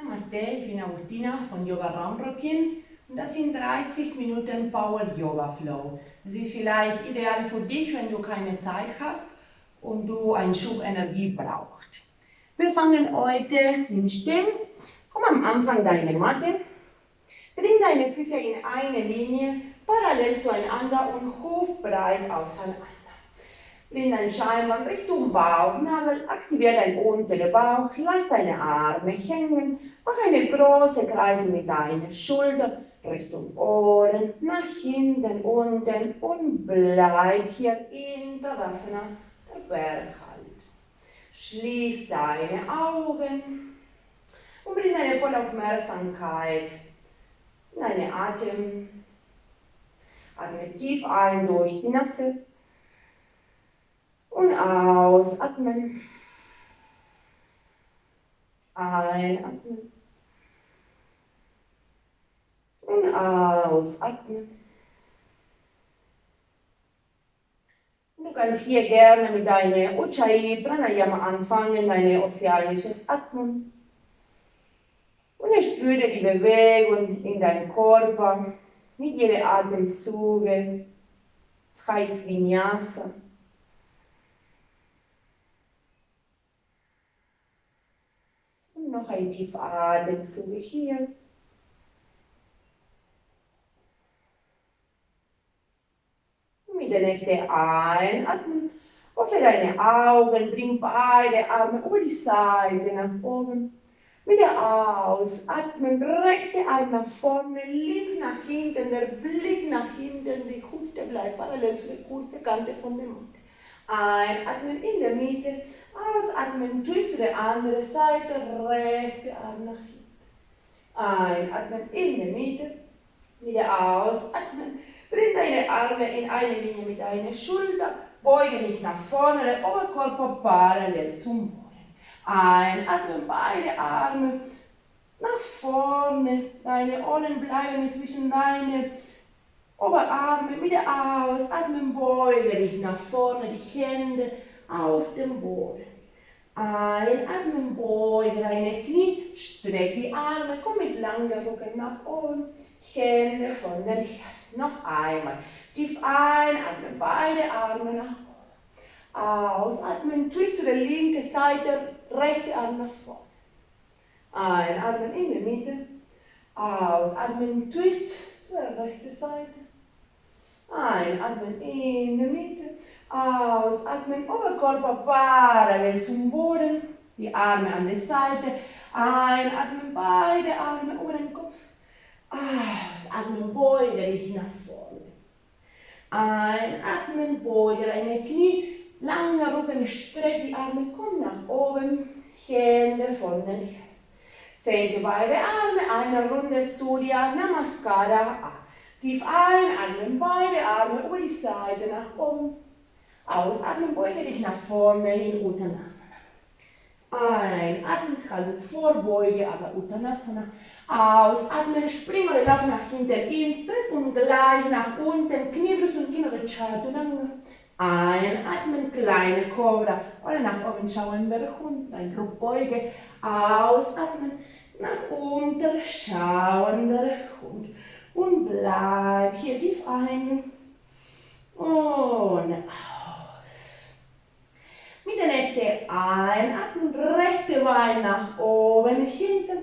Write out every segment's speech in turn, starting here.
Namaste, ich bin Agustina von Yoga Raumröckchen und das sind 30 Minuten Power Yoga Flow. Das ist vielleicht ideal für dich, wenn du keine Zeit hast und du einen Schub Energie brauchst. Wir fangen heute im Stehen. Komm am Anfang deine Matte. Bring deine Füße in eine Linie, parallel zueinander und hufbreit auseinander. Bring dein Scheinband Richtung Bauchnabel, aktiviere deinen unteren Bauch, lass deine Arme hängen, mach eine große Kreise mit deinen Schultern Richtung Ohren, nach hinten, unten und bleib hier in Tadasana, der Berghalt. Schließ deine Augen und bring deine volle Aufmerksamkeit in deinen Atem. Atme tief ein durch die Nase. Und ausatmen. Einatmen. Und ausatmen. Und du kannst hier gerne mit deiner Ujjayi Pranayama anfangen, dein ozeanisches Atmen. Und spüre die Bewegung in deinem Körper mit jedem Atemzüge. Das heißt Vinyasa. Noch ein tiefer Atemzug hier. Mit der nächsten Einatmen. Öffne deine Augen, bring beide Arme über die Seite nach oben. Wieder ausatmen, rechte Arm nach vorne, links nach hinten, der Blick nach hinten, die Hüfte bleibt parallel zu der kurzen Kante von der Matte. Einatmen in der Mitte, ausatmen, twist zu der anderen Seite, rechte Arm nach hinten. Einatmen in der Mitte, wieder ausatmen, bring deine Arme in eine Linie mit deiner Schulter, beuge dich nach vorne, der Oberkörper parallel zum Boden. Einatmen, beide Arme nach vorne, deine Ohren bleiben zwischen deine Oberarme, wieder ausatmen, beuge dich nach vorne, die Hände auf dem Boden. Einatmen, beuge deine Knie, streck die Arme, komm mit langem Rücken nach oben, Hände von den Herzen. Noch einmal, tief einatmen, beide Arme nach oben. Ausatmen, twist zu der linken Seite, rechte Arm nach vorne. Einatmen in der Mitte, ausatmen, twist zu der rechten Seite. Einatmen in der Mitte, ausatmen, Oberkörper parallel zum Boden, die Arme an der Seite, einatmen, beide Arme über den Kopf, ausatmen, beuge dich nach vorne. Einatmen, beuge deine Knie, langer Rücken, streck die Arme, komm nach oben, Hände von den Herzen. Senke beide Arme, eine Runde Surya Namaskara. Tief einatmen, beide Arme über die Seite nach oben. Ausatmen, beuge dich nach vorne in Uttanasana. Einatmen, halbes Vorbeuge, aber Uttanasana. Ausatmen, spring oder lauf nach hinten ins Brett und gleich nach unten, Kniebrust und innere Chaturanga. Einatmen, kleine Cobra oder nach oben schauender Hund, ein Rückbeuge. Ausatmen, nach unten schauender Hund. Und bleib hier tief ein und aus. Mit der nächsten Einatmen, rechte Bein nach oben, hinten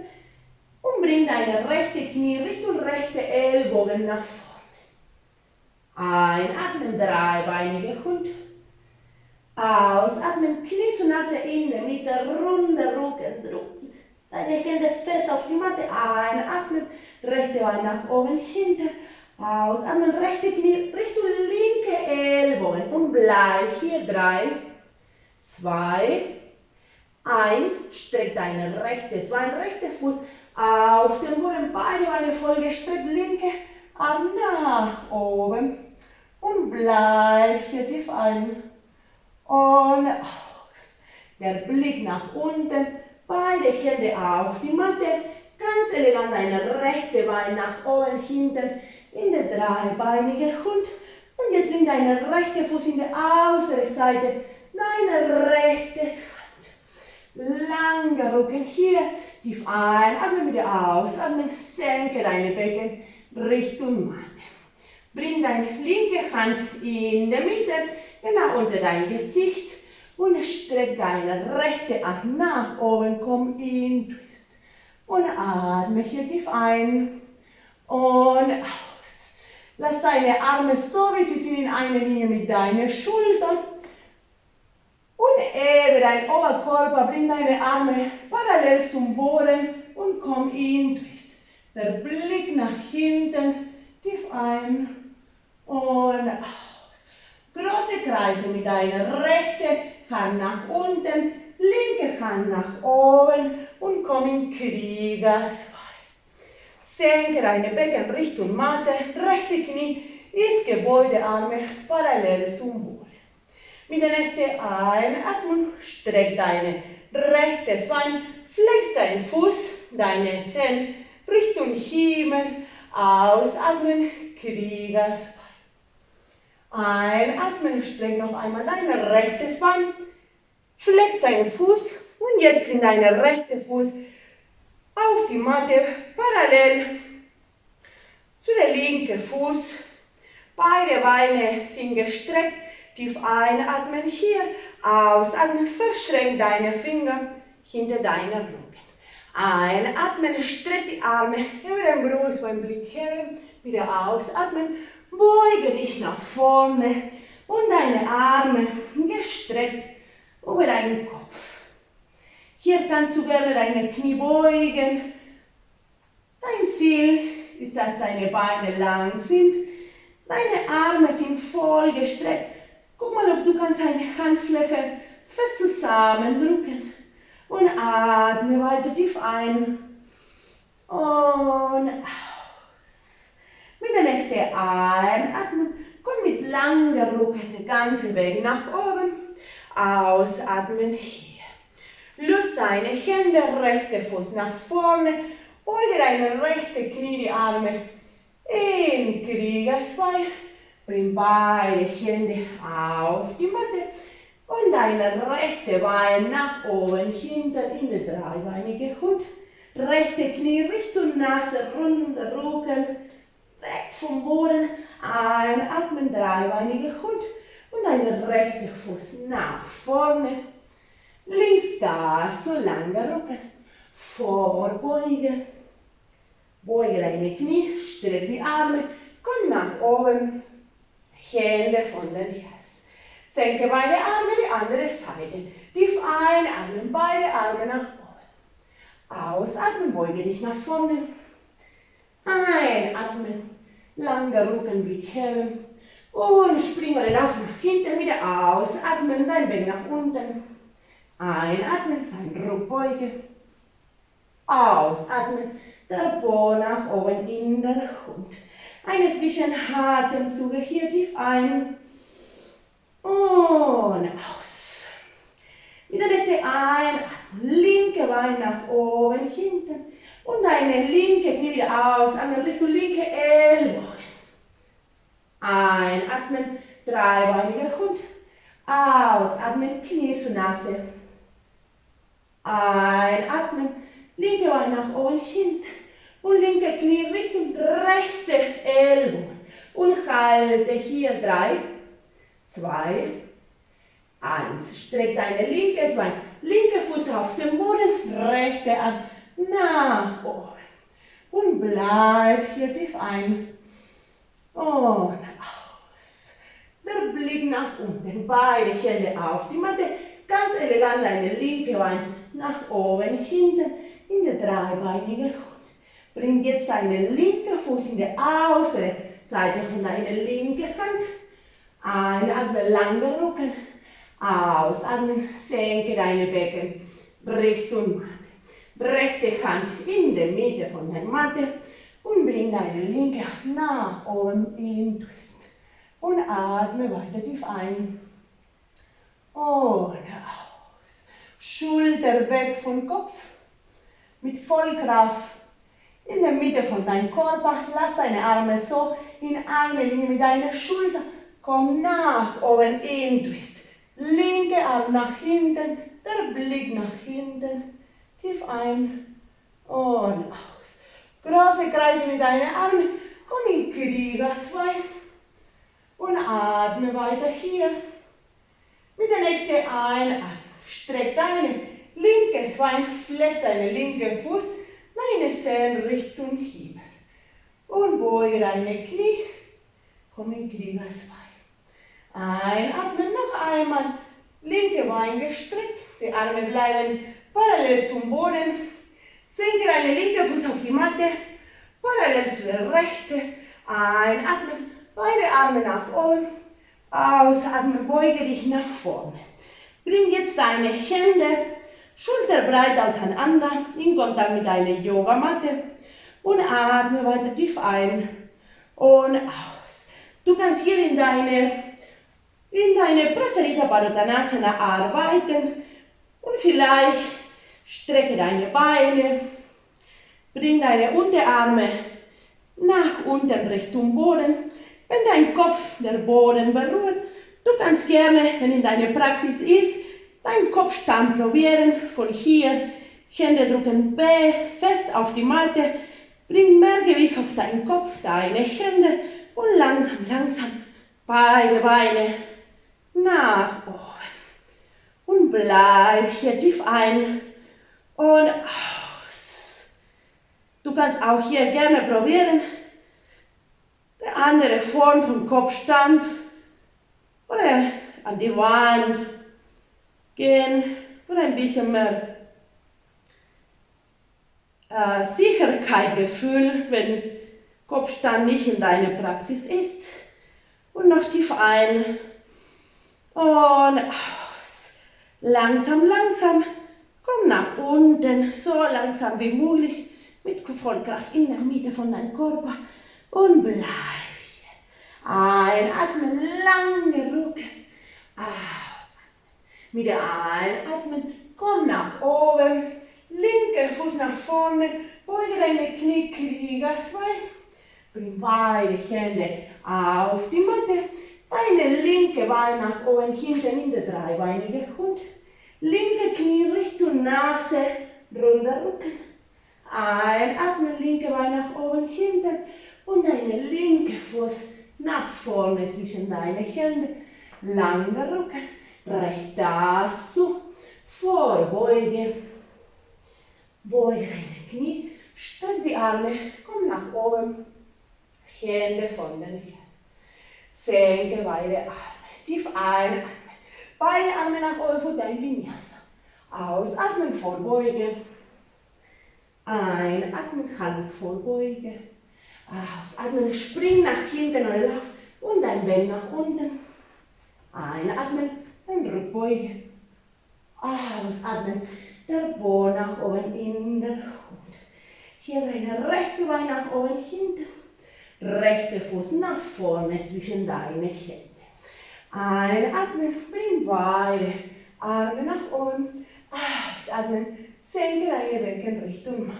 und bring deine rechte Knie Richtung rechte Ellbogen nach vorne. Einatmen, dreibeinige Hund. Ausatmen, Knie zu Nase in der Mitte, runder Rücken drücken. Deine Hände fest auf die Matte. Einatmen, rechte Bein nach oben, hinten. Ausatmen, rechte Knie Richtung linke Ellbogen. Und bleib hier. 3, 2, 1. Streck dein rechtes Bein, rechter Fuß auf den Boden. Beide Beine vollgestreckt, linke Arm nach oben. Und bleib hier tief ein. Und aus. Der Blick nach unten. Beide Hände auf die Matte, ganz elegant deine rechte Bein nach oben, hinten in der dreibeinige Hund. Und jetzt bring deine rechte Fuß in die äußere Seite, deine rechte Hand. Langer Rücken hier, Tief ein, atme wieder aus, atme, senke deine Becken Richtung Matte. Bring deine linke Hand in der Mitte, genau unter dein Gesicht und streck deine rechte Arm nach oben, komm in Twist. Und atme hier tief ein und aus. Lass deine Arme so, wie sie sind, in eine Linie mit deinen Schultern. Und hebe deinen Oberkörper, bring deine Arme parallel zum Boden und komm in Twist. Der Blick nach hinten, tief ein und aus. Große Kreise mit deiner rechten Hand nach unten, linke Hand nach oben und komm in Krieger 2. Senke deine Becken Richtung Matte, rechte Knie ist gebeugte Arme parallel zum Boden. Mit der nächsten Einatmung streck deine rechte Bein, flex deinen Fuß, deine Zehen Richtung Himmel, ausatmen, Krieger 2. Einatmen, streck noch einmal dein rechtes Bein, flex deinen Fuß und jetzt bring deinen rechten Fuß auf die Matte, parallel zu der linken Fuß. Beide Beine sind gestreckt. Tief einatmen hier, ausatmen, verschränk deine Finger hinter deinen Rücken. Einatmen, streck die Arme über den Brustbein, Blick heben, wieder ausatmen, beuge dich nach vorne und deine Arme gestreckt über deinen Kopf. Hier kannst du gerne deine Knie beugen. Dein Ziel ist, dass deine Beine lang sind, deine Arme sind voll gestreckt. Guck mal, ob du kannst deine Handfläche fest zusammendrücken und atme weiter tief ein und aus. Mit der nächsten Einatmung komm mit langer Rücken den ganzen Weg nach oben. Ausatmen hier. Löse deine Hände, rechter Fuß nach vorne, beuge deine rechte Knie, die Arme in Krieger 2. Bring beide Hände auf die Matte und deine rechte Bein nach oben, hinten in den dreibeinigen Hund. Rechte Knie Richtung Nase, runder Rücken, weg vom Boden. Einatmen, dreibeiniger Hund und dein rechter Fuß nach vorne. Links da, so langer Rücken, vorbeugen. Beuge deine Knie, streck die Arme, komm nach oben. Hände von den Hals. Senke beide Arme, die andere Seite. Tief einatmen, beide Arme nach oben. Ausatmen, beuge dich nach vorne. Einatmen, langer Rückenblick heben. Und spring oder lauf nach hinten, wieder ausatmen, dein Bein nach unten. Einatmen, dein Ruck beugen. Ausatmen, der Po nach oben in der Hund. Eine Zwischenatemzüge hier tief ein und aus. Wieder nächste Einatmung, linke Bein nach oben, hinten und deine linke Knie wieder aus, andere Richtung linke Ellbogen. Einatmen, dreibeiniger Hund, ausatmen, Knie zur Nase. Einatmen, linke Bein nach oben, hinten. Und linke Knie Richtung rechte Ellbogen. Und halte hier 3, 2, 1. Streck deine linke Bein. Linke Fuß auf den Boden, rechte Arm nach oben. Und bleib hier tief ein. Und aus. Der Blick nach unten. Beide Hände auf die Matte. Ganz elegant deine linke Bein nach oben, hinten in der dreibeinigen Hund. Bring jetzt deinen linken Fuß in der Außenseite von deiner linken Hand. Einatmen, langer Rücken. Ausatmen, senke deine Becken Richtung Matte. Rechte Hand in der Mitte von der Matte und bring deine linke Hand nach oben in Twist. Und atme weiter tief ein. Und aus. Schulter weg vom Kopf. Mit Vollkraft. In der Mitte von deinem Körper, lass deine Arme so in eine Linie mit deiner Schulter. Komm nach oben in Twist. Linke Arm nach hinten, der Blick nach hinten. Tief ein und aus. Große Kreise mit deinen Armen. Komm in Kriegerswein. Und atme weiter hier. Mit der nächsten Einatmung. Streck deine linke Bein, flex deinen linken Fuß. Deine Zehen Richtung Himmel. Und beuge deine Knie. Komm in Kriegerswein. Einatmen, noch einmal. Linke Bein gestreckt. Die Arme bleiben parallel zum Boden. Senke deinen linken Fuß auf die Matte. Parallel zu der rechten. Einatmen. Beide Arme nach oben. Ausatmen. Beuge dich nach vorne. Bring jetzt deine Hände schulterbreit auseinander. In Kontakt mit deiner Yogamatte. Und atme weiter tief ein. Und aus. Du kannst hier in deine Prasarita Padottanasana arbeiten und vielleicht strecke deine Beine, bring deine Unterarme nach unten Richtung Boden. Wenn dein Kopf der Boden berührt, du kannst gerne, wenn in deiner Praxis ist, deinen Kopfstand probieren. Von hier, Hände drücken fest auf die Matte, bring mehr Gewicht auf deinen Kopf, deine Hände und langsam, langsam beide Beine nach oben. Und bleib hier tief ein und aus. Du kannst auch hier gerne probieren, eine andere Form von Kopfstand oder an die Wand gehen oder ein bisschen mehr Sicherheitsgefühl, wenn Kopfstand nicht in deiner Praxis ist. Und noch tief ein und aus. Langsam, langsam, komm nach unten, so langsam wie möglich, mit Vollkraft in der Mitte von deinem Körper und bleib hier. Einatmen, lange Rücken, ausatmen. Mit der Einatmen, komm nach oben, linker Fuß nach vorne, beuge deine Knie, Kriegerswein. Bring beide Hände auf die Matte. Deine linke Bein nach oben, hinten in der dreibeinige Hund. Linke Knie Richtung Nase, runder Rücken. Einatmen, linke Bein nach oben, hinten. Und deine linke Fuß nach vorne zwischen deine Hände. Langer Rücken. Rechter zu. Vorbeuge. Beuge deine Knie. Streck die Arme. Komm nach oben. Hände von den Herzen. Senke beide Arme. Tief einatmen. Beide Arme nach oben für dein Vinyasa. Ausatmen, Vorbeuge. Einatmen, Hals Vorbeuge. Ausatmen, spring nach hinten oder lauf und dein Bein nach unten. Einatmen, dann Rückbeuge. Ausatmen, der Po nach oben in der Hund. Hier deine rechte Bein nach oben hinten. Rechter Fuß nach vorne zwischen deine Hände. Einatmen, bring beide Arme nach oben. Ausatmen, senke deine Becken Richtung Matte.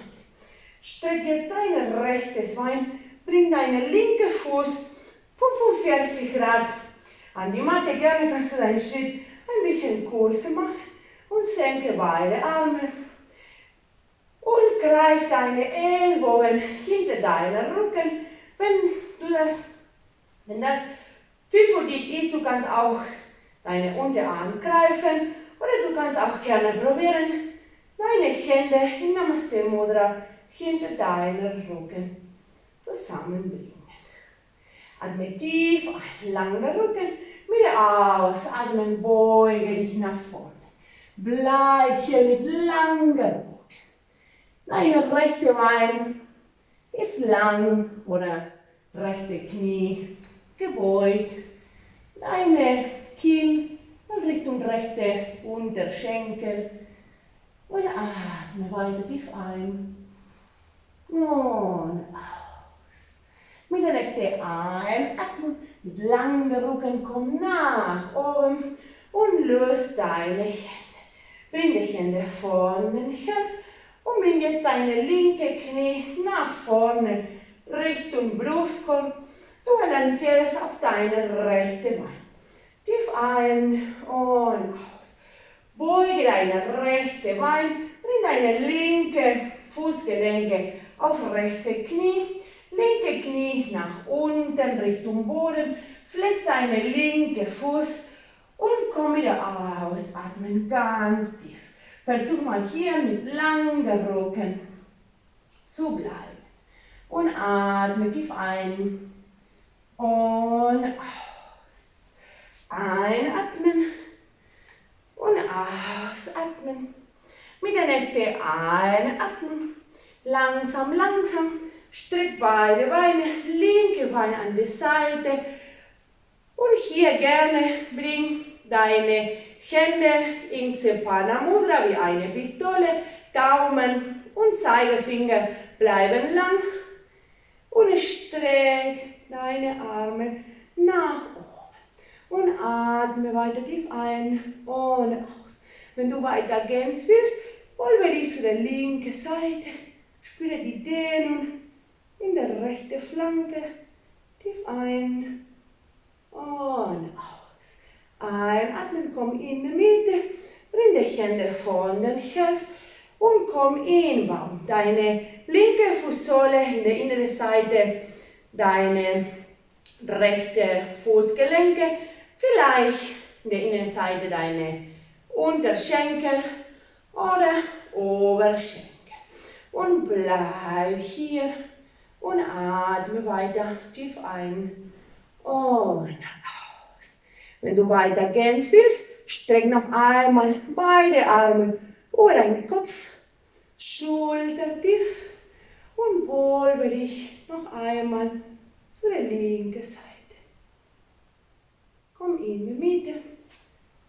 Streck jetzt dein rechtes Bein, bring deinen linken Fuß 45 Grad an die Matte. Gerne kannst du deinen Schritt ein bisschen kürzer machen und senke beide Arme. Und greif deine Ellbogen hinter deinen Rücken. Wenn das viel für dich ist, du kannst auch deine Unterarme greifen oder du kannst auch gerne probieren, deine Hände in Namaste Mudra hinter deinen Rücken zusammenbringen. Atme tief ein, langer Rücken, wieder ausatmen, beuge dich nach vorne. Bleib hier mit langer Rücken. Deine rechte Bein ist lang oder rechte Knie gebeugt. Deine Kinn in Richtung rechte Unterschenkel. Und atme weiter tief ein. Und aus. Mit der rechten Einatmung, mit langem Rücken, komm nach oben und löse deine Hände. Bring die Hände vor den Herz. Und bring jetzt deine linke Knie nach vorne, Richtung Brustkorb. Du balancierst auf deine rechte Bein. Tief ein und aus. Beuge deine rechte Bein, bring deine linke Fußgelenke auf rechte Knie, linke Knie nach unten Richtung Boden, flex deine linke Fuß und komm wieder aus, atmen ganz tief. Versuch mal hier mit langem Rücken zu bleiben. Und atme tief ein und aus. Einatmen und ausatmen. Mit der nächsten Einatmen, langsam, langsam, streck beide Beine, linke Bein an die Seite. Und hier gerne bring deine Hände in Sepana Mudra wie eine Pistole, Daumen und Zeigefinger bleiben lang und streck deine Arme nach oben und atme weiter tief ein und aus. Wenn du weiter gehen willst, wollen wir zu der linken Seite, spüre die Dehnung in der rechten Flanke, tief ein und aus. Einatmen, komm in die Mitte, bring die Hände von den Hals und komm in Baum. Deine linke Fußsohle in der inneren Seite, deine rechte Fußgelenke, vielleicht in der inneren Seite deine Unterschenkel oder Oberschenkel. Und bleib hier und atme weiter tief ein und aus. Wenn du weiter gehen willst, streck noch einmal beide Arme über deinen Kopf, Schulter tief und bolbe dich noch einmal zu der linken Seite. Komm in die Mitte.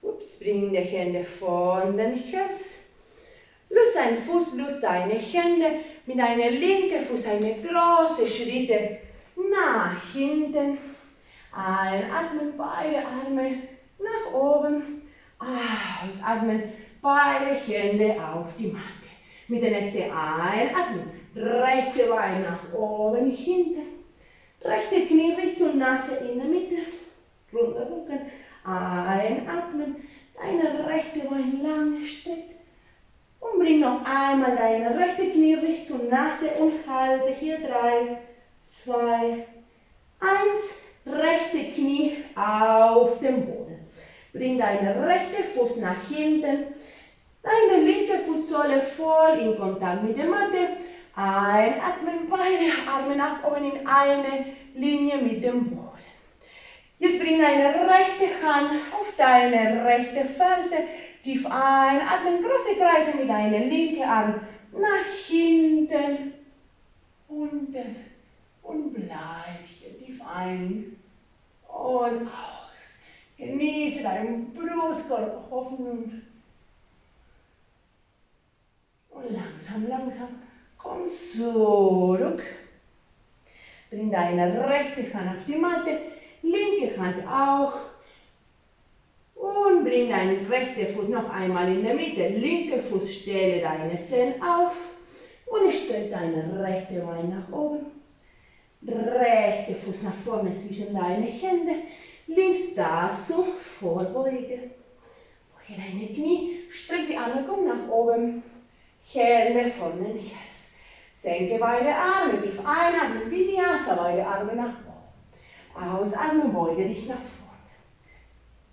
Ups, bring die Hände von den Hals. Löse deinen Fuß, löse deine Hände mit deinem linken Fuß eine große Schritte nach hinten. Einatmen, beide Arme nach oben. Ausatmen, beide Hände auf die Matte. Mit der nächsten Einatmen, rechte Bein nach oben, hinten. Rechte Knie Richtung Nase in der Mitte. Runder Rücken. Einatmen, deine rechte Bein lang streckt. Und bring noch einmal deine rechte Knie Richtung Nase und halte hier 3, 2, 1. Rechte Knie auf dem Boden. Bring deine rechte Fuß nach hinten. Deine linke Fußsohle voll in Kontakt mit der Matte. Einatmen, beide Arme nach oben in eine Linie mit dem Boden. Jetzt bring deine rechte Hand auf deine rechte Ferse. Tief einatmen, große Kreise mit deinem linken Arm nach hinten, unten und bleib hier tief ein und aus. Genieße deinen Brustkorb offen und langsam, langsam komm zurück. Bring deine rechte Hand auf die Matte, linke Hand auch. Und bring deinen rechten Fuß noch einmal in der Mitte. Linke Fuß, stelle deine Zehen auf. Und stell deine rechte Bein nach oben. Rechte Fuß nach vorne zwischen deine Hände. Links dazu, vorbeuge. Beuge deine Knie, streck die Arme, komm nach oben. Hände von den Hals. Senke beide Arme, tief einatmen, Vinyasa, beide Arme nach oben. Ausatmen, beuge dich nach vorne.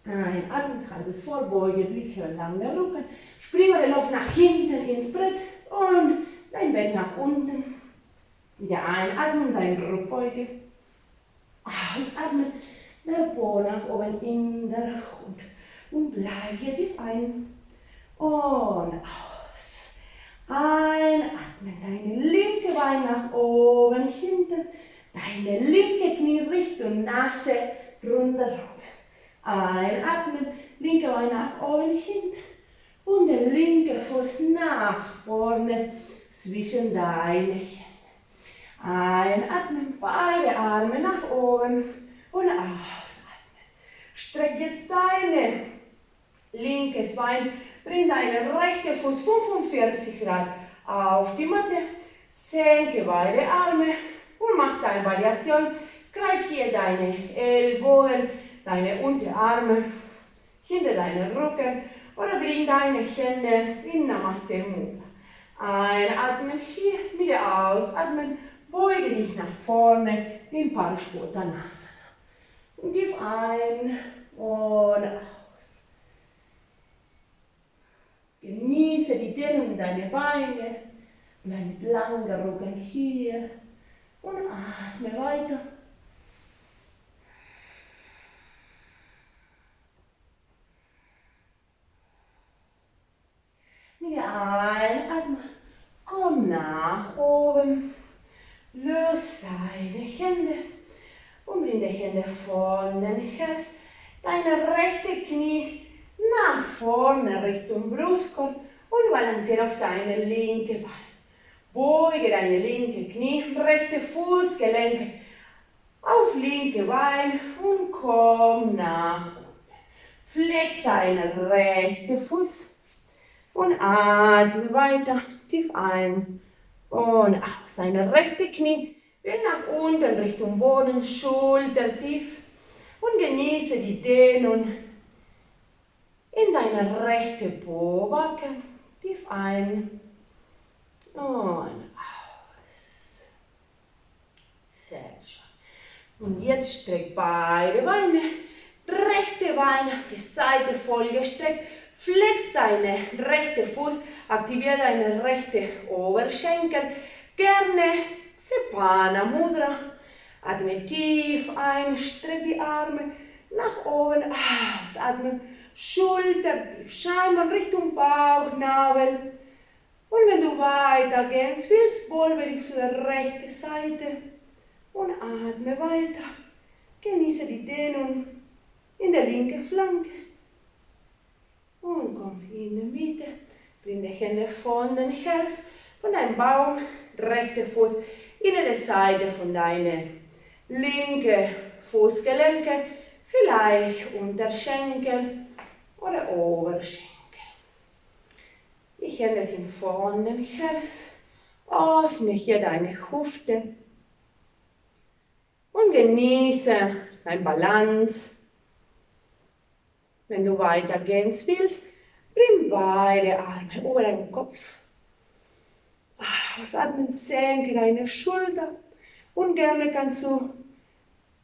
Einatmen, halbes Vorbeuge, Blick lang der Rücken. Springe den Lauf nach hinten ins Brett und dein Bein nach unten. Wieder einatmen, dein Rückbeuge. Ausatmen, der Po nach oben in der Hund. Und bleib hier tief ein und aus. Einatmen, deine linke Bein nach oben, hinten. Deine linke Knie Richtung Nase, runder Rücken. Einatmen, linke Bein nach oben, hinten und der linke Fuß nach vorne zwischen deine Hände. Einatmen, beide Arme nach oben und ausatmen. Streck jetzt deine linkes Bein, bring deinen rechten Fuß 45 Grad auf die Matte, senke beide Arme und mach deine Variation. Greif hier deine Ellbogen, deine Unterarme hinter deinen Rücken oder bring deine Hände in Namaste Mudra. Einatmen, hier, wieder ausatmen. Beuge dich nach vorne, den Parshvottanasana. Und tief ein und aus. Genieße die Dehnung in deine Beine. Bleib mit langer Rücken hier. Und atme weiter. Wieder einatmen. Komm nach oben. Löse deine Hände und bring die Hände von den Herz. Deine rechte Knie nach vorne Richtung Brustkorb und balanciere auf deine linke Bein. Beuge deine linke Knie, rechte Fußgelenke auf linke Bein und komm nach unten. Flex deinen rechten Fuß und atme weiter tief ein und aus. Deine rechte Knie will nach unten Richtung Boden, Schulter tief und genieße die Dehnung in deine rechte Po-Backe. Tief ein und aus. Sehr schön. Und jetzt streck beide Beine, rechte Bein auf die Seite voll gestreckt. Flex deine rechte Fuß, aktiviere deine rechte Oberschenkel. Gerne Sepana Mudra. Atme tief ein, streck die Arme nach oben, ausatmen. Schulter tief, Scheinbar Richtung Bauchnabel. Und wenn du weitergehen willst, wolbe dich zu der rechten Seite und atme weiter. Genieße die Dehnung in der linken Flanke. Und komm in die Mitte. Bring die Hände von den Hals, von deinem Bauch, rechter Fuß, innere Seite von deinen linken Fußgelenke, vielleicht Unterschenkel oder Oberschenkel. Die Hände sind von den Hals. Öffne hier deine Hüfte und genieße deine Balance. Wenn du weitergehen willst, bring beide Arme über deinen Kopf. Ausatmen, senke deine Schulter und gerne kannst du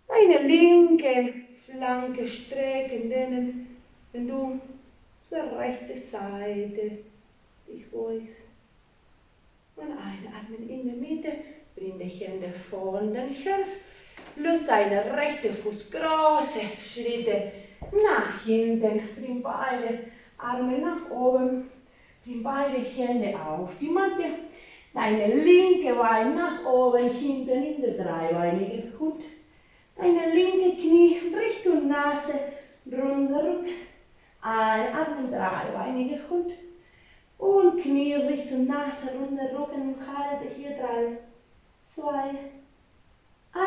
deine linke Flanke strecken, denn wenn du zur rechten Seite dich beugst. Und einatmen in der Mitte, bring die Hände von den Hals, löse deine rechte Fuß große Schritte nach hinten, bring beide Arme nach oben, bring beide Hände auf die Matte, deine linke Bein nach oben, hinten in der dreibeinige Hund, deine linke Knie Richtung Nase, runder Rücken, einatmen, dreibeinige Hund und Knie Richtung Nase, runder Rücken und halte hier 3, 2, 1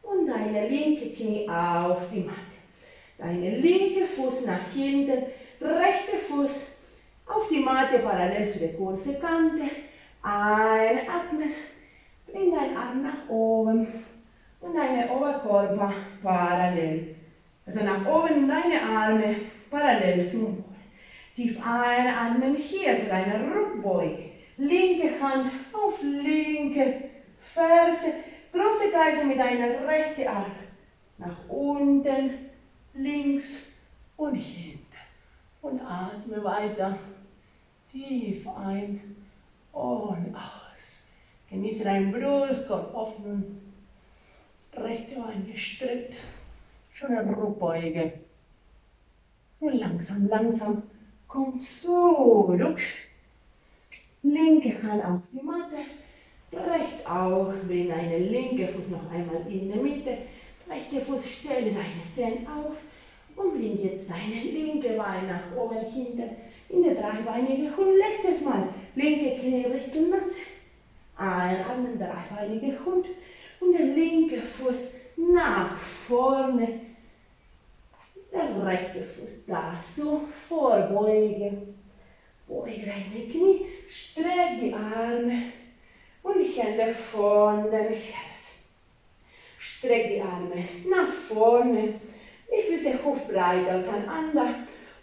und deine linke Knie auf die Matte. Deine linke Fuß nach hinten, rechte Fuß auf die Matte parallel zu der kurzen Kante. Einatmen, bring deinen Arm nach oben und deine Oberkörper parallel. Also nach oben und deine Arme parallel zum Boden. Tief einatmen hier für deine Rückbeuge. Linke Hand auf linke Ferse. Große Kreise mit deiner rechten Arm. Nach unten. Links und hinten. Und atme weiter. Tief ein und aus. Genieße deinen Brustkorb offen. Rechte Bein gestreckt. Schöne Rückbeuge. Und langsam, langsam komm zurück. Linke Hand auf die Matte. Recht auch. Bring deinen linken Fuß noch einmal in der Mitte. Rechte Fuß, stelle deine Zehen auf und bring jetzt deine linke Bein nach oben, hinten in der dreibeinige Hund. Letztes Mal linke Knie Richtung Nase. Einatmen, dreibeinige Hund und der linke Fuß nach vorne. Der rechte Fuß dazu, vorbeugen. Beuge deine Knie, streck die Arme und die Hände von den Hals. Streck die Arme nach vorne, die Füße hüftbreit auseinander,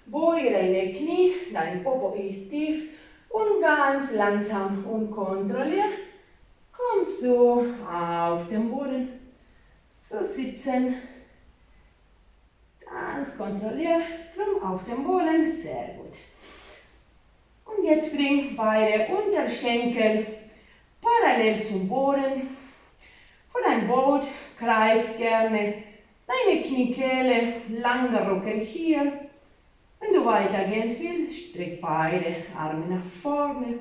beuge deine Knie, dein Popo ist tief Und ganz langsam und kontrolliert kommst du auf den Boden. So sitzen. Ganz kontrolliert, drum auf dem Boden, sehr gut. Und jetzt bring beide Unterschenkel parallel zum Boden. Von deinem Boot greif gerne deine Kniekehle, langer Rücken hier. Wenn du weitergehen willst, streck beide Arme nach vorne,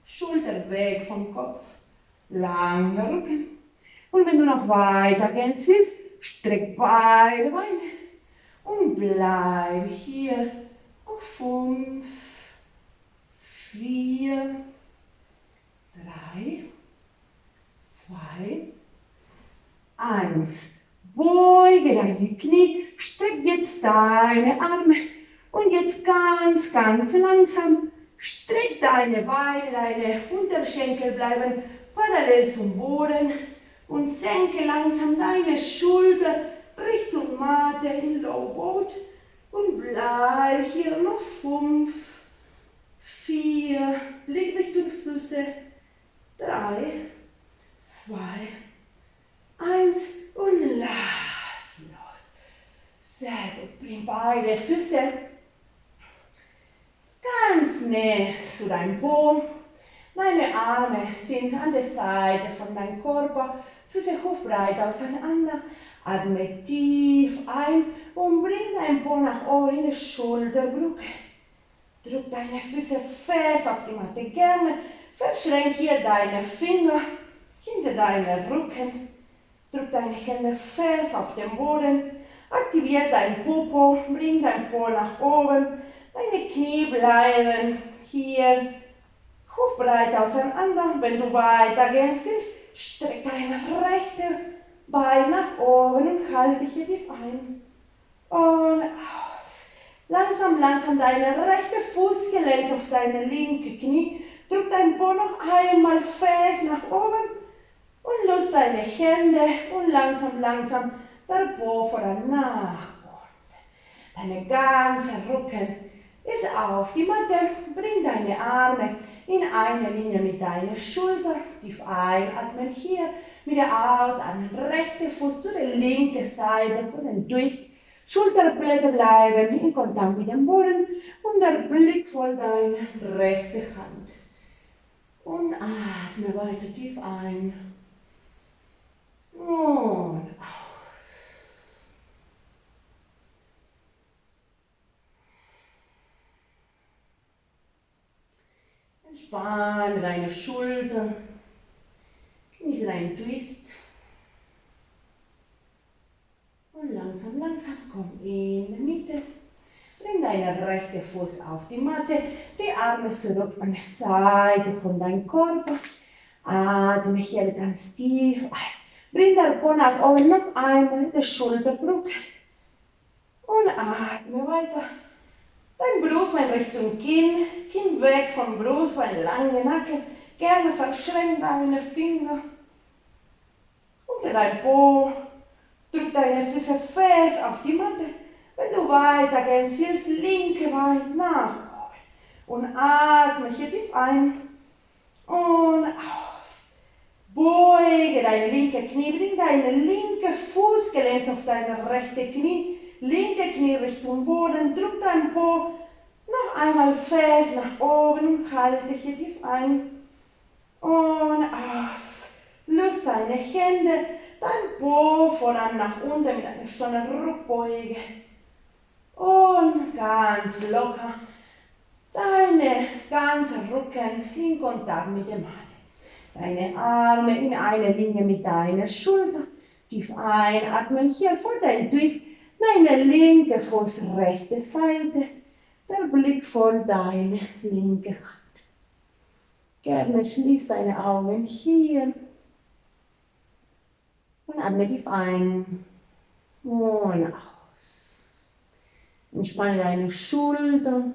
Schulter weg vom Kopf, langer Rücken. Und wenn du noch weitergehen willst, streck beide Beine. Und bleib hier auf 5, 4, 3, 2, 1. Beuge deine Knie, streck jetzt deine Arme und jetzt ganz, ganz langsam streck deine Beine, deine Unterschenkel bleiben parallel zum Boden und senke langsam deine Schulter Richtung Matte in Low Boat und bleib hier noch 5, 4, Blick Richtung Füße, 3, 2, 1 und lass los. Sehr gut, bring beide Füße ganz näher zu deinem Po. Deine Arme sind an der Seite von deinem Körper, Füße hufbreit auseinander. Atme tief ein und bring dein Po nach oben in die Schulterbrücke. Drück deine Füße fest auf die Matte gerne. Verschränk hier deine Finger hinter deinen Rücken. Drück deine Hände fest auf den Boden. Aktiviere dein Popo. Bring dein Po nach oben. Deine Knie bleiben hier hufbreit auseinander. Wenn du weitergehen willst, streck deine rechte Bein nach oben und halte hier tief ein. Und aus. Langsam, langsam deine rechte Fußgelenk auf deine linke Knie. Drück dein Po noch einmal fest nach oben und löse deine Hände und langsam, langsam der Po voran nach unten. Deine ganze Rücken ist auf die Matte. Bring deine Arme in eine Linie mit deiner Schulter. Tief einatmen hier. Wieder ausatmen. Rechter Fuß zu der linken Seite von den Twist. Schulterblätter bleiben in Kontakt mit dem Boden und der Blick voll deine rechte Hand. Und atme weiter tief ein. Und aus. Entspanne deine Schultern. Genieße deinen Twist. Und langsam, langsam komm in die Mitte. Bring deinen rechten Fuß auf die Matte. Die Arme zurück an die Seite von deinem Körper. Atme hier ganz tief ein. Bring den Po nach oben noch einmal in die Schulterbrücke. Und atme weiter. Dein Brustbein Richtung Kinn. Kinn weg vom Brustbein, lange Nacken. Gerne verschränk deine Finger. Unter dein Po. Drück deine Füße fest auf die Matte. Wenn du weitergehen willst, linke Bein nach oben. Und atme hier tief ein. Und aus. Beuge deine linke Knie. Bring deine linke Fußgelenk auf deine rechte Knie. Linke Knie Richtung Boden. Drück dein Po noch einmal fest nach oben und halte hier tief ein. Und aus. Löse deine Hände. Dein Po voran nach unten mit einer schönen Rückbeuge. Und ganz locker deine ganze Rücken in Kontakt mit dem Boden. Deine Arme in eine Linie mit deiner Schulter. Tief einatmen hier vor deinem Twist. Deine linke Fuß, rechte Seite. Der Blick voll deine linke Hand. Gerne schließ deine Augen hier. Und atme tief ein und aus. Entspanne deine Schulter.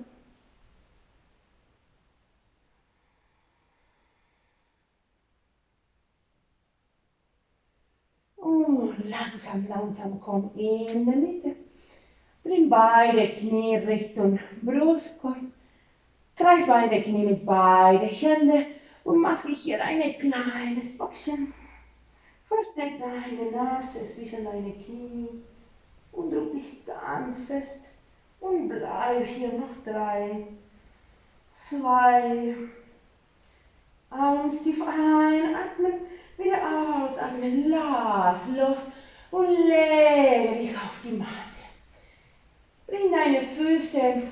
Und langsam, langsam komm in die Mitte. Bring beide Knie Richtung Brustkorb. Greif beide Knie mit beide Hände und mache hier ein kleines Boxchen. Versteck deine Nase zwischen deine Knie und drück dich ganz fest und bleib hier noch 3, 2, 1, tief einatmen, wieder ausatmen, lass los und lege dich auf die Matte. Bring deine Füße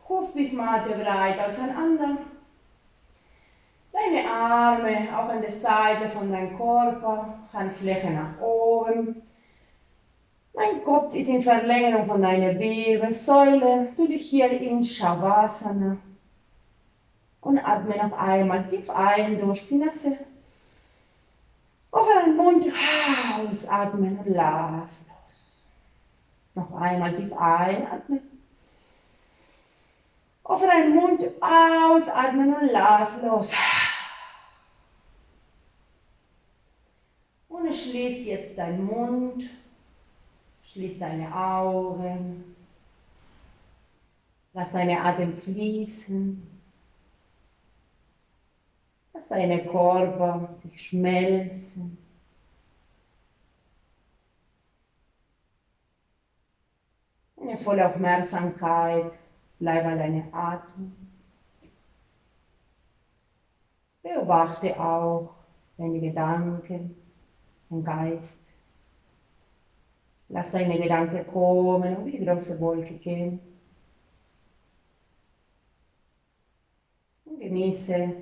Huf bis Matte breit auseinander. Deine Arme auch an der Seite von deinem Körper, Handfläche nach oben. Dein Kopf ist in Verlängerung von deiner Wirbelsäule. Du dich hier in Shavasana. Und atme noch einmal tief ein durch die Nase. Öffne den Mund, ausatmen und lass los. Noch einmal tief einatmen. Öffne den Mund, ausatmen und lass los. Und schließ jetzt deinen Mund, schließ deine Augen, lass deinen Atem fließen, lass deinen Körper sich schmelzen. Eine volle Aufmerksamkeit, bleib bei deinem Atem. Beobachte auch deine Gedanken, den Geist. Lass deine Gedanken kommen und wie die große Wolke gehen. Und genieße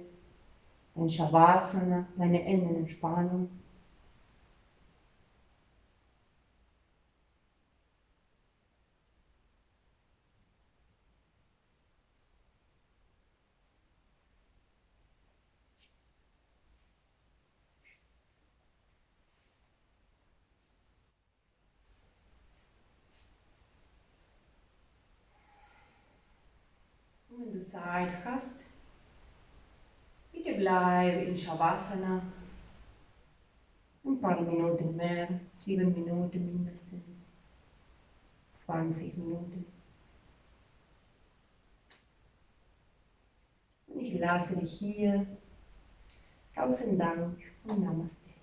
dein Shavasana, deine Innenentspannung. Und wenn du Zeit hast, bitte bleibe in Shavasana. Ein paar Minuten mehr, 7 Minuten mindestens, 20 Minuten. Und ich lasse dich hier. Tausend Dank und Namaste.